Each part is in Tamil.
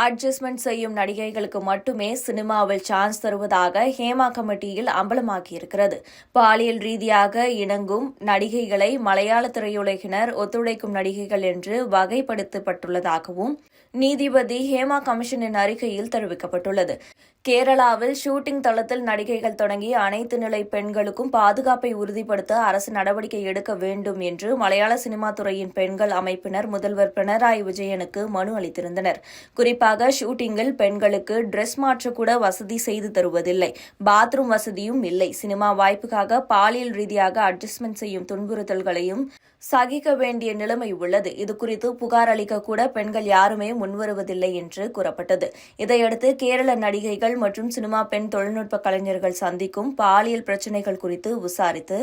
அட்ஜஸ்ட்மெண்ட் செய்யும் நடிகைகளுக்கு மட்டுமே சினிமாவில் சான்ஸ் தருவதாக ஹேமா கமிட்டியில் அம்பலமாகியிருக்கிறது. பாலியல் ரீதியாக இணங்கும் நடிகைகளை மலையாள திரையுலகினர் ஒத்துழைக்கும் நடிகைகள் என்று வகைப்படுத்தப்பட்டுள்ளதாகவும் நீதிபதி ஹேமா கமிஷனின் அறிக்கையில் தெரிவிக்கப்பட்டுள்ளது. கேரளாவில் ஷூட்டிங் தளத்தில் நடிகைகள் தொடங்கி அனைத்து நிலை பெண்களுக்கும் பாதுகாப்பை உறுதிப்படுத்த அரசு நடவடிக்கை எடுக்க வேண்டும் என்று மலையாள சினிமா துறையின் பெண்கள் அமைப்பினர் முதல்வர் பினராயி விஜயனுக்கு மனு அளித்திருந்தனர். குறிப்பாக ஷூட்டிங்கில் பெண்களுக்கு டிரெஸ் மாற்றக்கூட வசதி செய்து தருவதில்லை, பாத்ரூம் வசதியும் இல்லை, சினிமா வாய்ப்புக்காக பாலியல் ரீதியாக அட்ஜஸ்ட்மெண்ட் செய்யும் துன்புறுத்தல்களையும் சகிக்க வேண்டிய நிலைமை உள்ளது. இதுகுறித்து புகார் அளிக்க கூட பெண்கள் யாருமே முன்வருவதில்லை என்று கூறப்பட்டது. இதையடுத்து கேரள நடிகைகள் மற்றும் சினிமா பெண் தொழில்நுட்ப கலைஞர்கள் சந்திக்கும் பாலியல் பிரச்சினைகள் குறித்து விசாரித்து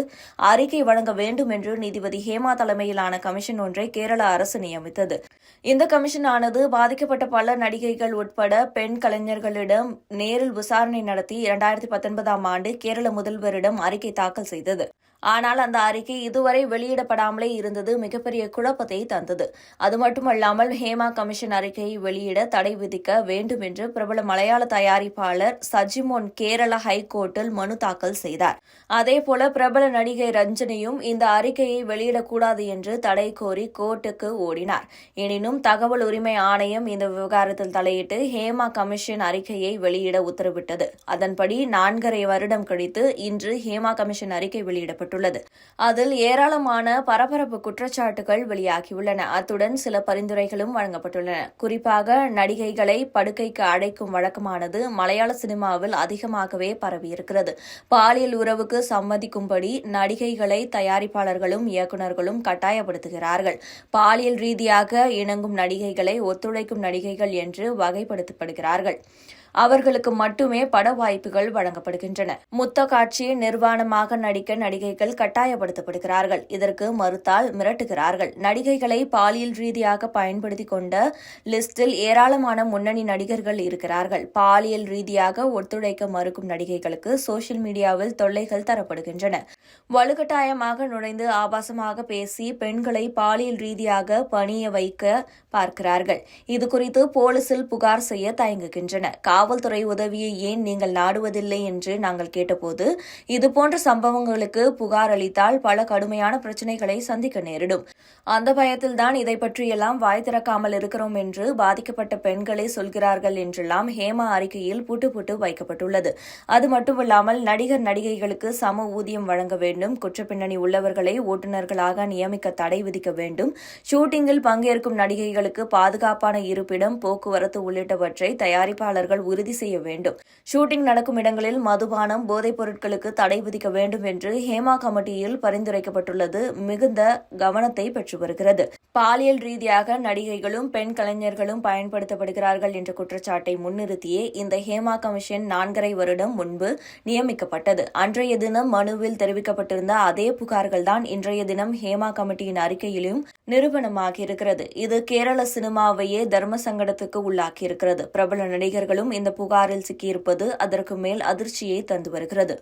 அறிக்கை வழங்க வேண்டும் என்று நீதிபதி ஹேமா தலைமையிலான கமிஷன் ஒன்றை கேரள அரசு நியமித்தது. இந்த கமிஷனானது பாதிக்கப்பட்ட பல நடிகைகள் உட்பட பெண் கலைஞர்களிடம் நேரில் விசாரணை நடத்தி 2019ஆம் ஆண்டு கேரள முதல்வரிடம் அறிக்கை தாக்கல் செய்தது. ஆனால் அந்த அறிக்கை இதுவரை வெளியிடப்படாமலே இருந்தது மிகப்பெரிய குழப்பத்தை தந்தது. அது மட்டுமல்லாமல் ஹேமா கமிஷன் அறிக்கையை வெளியிட தடை விதிக்க வேண்டும் என்று பிரபல மலையாள தயாரிப்பாளர் சஜிமோன் கேரள ஹைகோர்ட்டில் மனு தாக்கல் செய்தார். அதேபோல பிரபல நடிகை ரஞ்சனியும் இந்த அறிக்கையை வெளியிடக்கூடாது என்று தடை கோரி கோர்ட்டுக்கு ஓடினார். எனினும் தகவல் உரிமை ஆணையம் இந்த விவகாரத்தில் தலையிட்டு ஹேமா கமிஷன் அறிக்கையை வெளியிட உத்தரவிட்டது. அதன்படி 4.5 வருடம் கழித்து இன்று ஹேமா கமிஷன் அறிக்கை வெளியிடப்பட்டது. அதில் ஏராளமான பரபரப்பு குற்றச்சாட்டுகள் வெளியாகியுள்ளன. அத்துடன் சில பரிந்துரைகளும் வழங்கப்பட்டுள்ளன. குறிப்பாக நடிகைகளை படுக்கைக்கு அழைக்கும் வழக்கமானது மலையாள சினிமாவில் அதிகமாகவே பரவியிருக்கிறது. பாலியல் உறவுக்கு சம்மதிக்கும்படி நடிகைகளை தயாரிப்பாளர்களும் இயக்குநர்களும் கட்டாயப்படுத்துகிறார்கள். பாலியல் ரீதியாக இணங்கும் நடிகைகளை ஒத்துழைக்கும் நடிகைகள் என்று வகைப்படுத்தப்படுகிறார்கள். அவர்களுக்கு மட்டுமே பட வாய்ப்புகள் வழங்கப்படுகின்றன. முத்த காட்சி நிர்வாணமாக நடிக்க நடிகைகள் கட்டாயப்படுத்தப்படுகிறார்கள். இதற்கு மறுத்தால் மிரட்டுகிறார்கள். நடிகைகளை பாலியல் ரீதியாக பயன்படுத்திக் கொண்ட லிஸ்டில் ஏராளமான முன்னணி நடிகர்கள் இருக்கிறார்கள். பாலியல் ரீதியாக ஒத்துழைக்க மறுக்கும் நடிகைகளுக்கு சோசியல் மீடியாவில் தொல்லைகள் தரப்படுகின்றன. வலுக்கட்டாயமாக நுழைந்து ஆபாசமாக பேசி பெண்களை பாலியல் ரீதியாக பணிய வைக்க பார்க்கிறார்கள். இதுகுறித்து போலீசில் புகார் செய்ய தயங்குகின்றன. காவல்துறை உதவியை ஏன் நீங்கள் நாடுவதில்லை என்று நாங்கள் கேட்டபோது, இதுபோன்ற சம்பவங்களுக்கு புகார் அளித்தால் பல கடுமையான பிரச்சினைகளை சந்திக்க நேரிடும். அந்த பயத்தில்தான் இதை பற்றியெல்லாம் வாய் திறக்காமல் இருக்கிறோம் என்று பாதிக்கப்பட்ட பெண்களே சொல்கிறார்கள் என்றெல்லாம் ஹேமா அறிக்கையில் புட்டு வைக்கப்பட்டுள்ளது. அது மட்டுமல்லாமல் நடிகர் நடிகைகளுக்கு சம ஊதியம் வழங்க வேண்டும், குற்றப்பின்னணி உள்ளவர்களை ஓட்டுநர்களாக நியமிக்க தடை விதிக்க வேண்டும், ஷூட்டிங்கில் பங்கேற்கும் நடிகைகளுக்கு பாதுகாப்பான இருப்பிடம், போக்குவரத்து உள்ளிட்டவற்றை தயாரிப்பாளர்கள் உறுதி செய்ய வேண்டும். ஷூட்டிங் நடக்கும் இடங்களில் மதுபானம், போதைப் பொருட்களுக்கு தடை விதிக்க வேண்டும் என்று ஹேமா கமிட்டியில் பரிந்துரைக்கப்பட்டுள்ளது மிகுந்த கவனத்தை பெற்று வருகிறது. பாலியல் ரீதியாக நடிகைகளும் பெண் கலைஞர்களும் பயன்படுத்தப்படுகிறார்கள் என்ற குற்றச்சாட்டை முன்னிறுத்தியே இந்த ஹேமா கமிஷன் 4.5 வருடம் முன்பு நியமிக்கப்பட்டது. அன்றைய தினம் மனுவில் தெரிவிக்கப்பட்டிருந்த அதே புகார்கள்தான் இன்றைய தினம் ஹேமா கமிட்டியின் அறிக்கையிலும் நிரூபணமாகியிருக்கிறது. இது கேரள சினிமாவையே தர்ம சங்கடத்துக்கு உள்ளாக்கியிருக்கிறது. பிரபல நடிகர்களும் இந்த புகாரில் சிக்கியிருப்பது அதற்கு மேல் அதிர்ச்சியை தந்து வருகிறது.